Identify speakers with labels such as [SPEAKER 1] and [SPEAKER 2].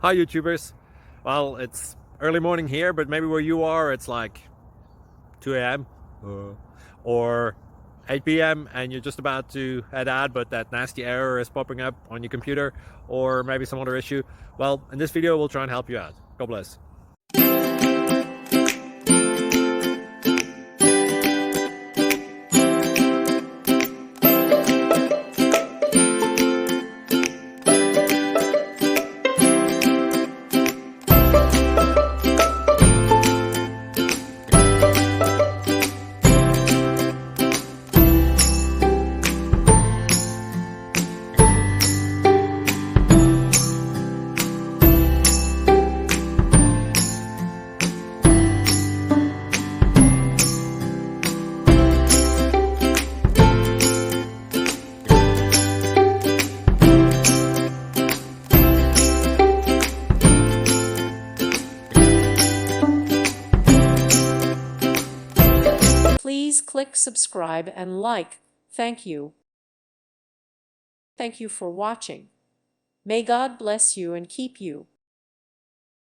[SPEAKER 1] Hi YouTubers. Well, it's early morning here, but maybe where you are it's like 2 a.m. or 8 p.m. and you're just about to head out, but that nasty error is popping up on your computer, or maybe some other issue. Well, in this video we'll try and help you out. God bless.
[SPEAKER 2] Please click subscribe and like. Thank you. Thank you for watching. May God bless you and keep you.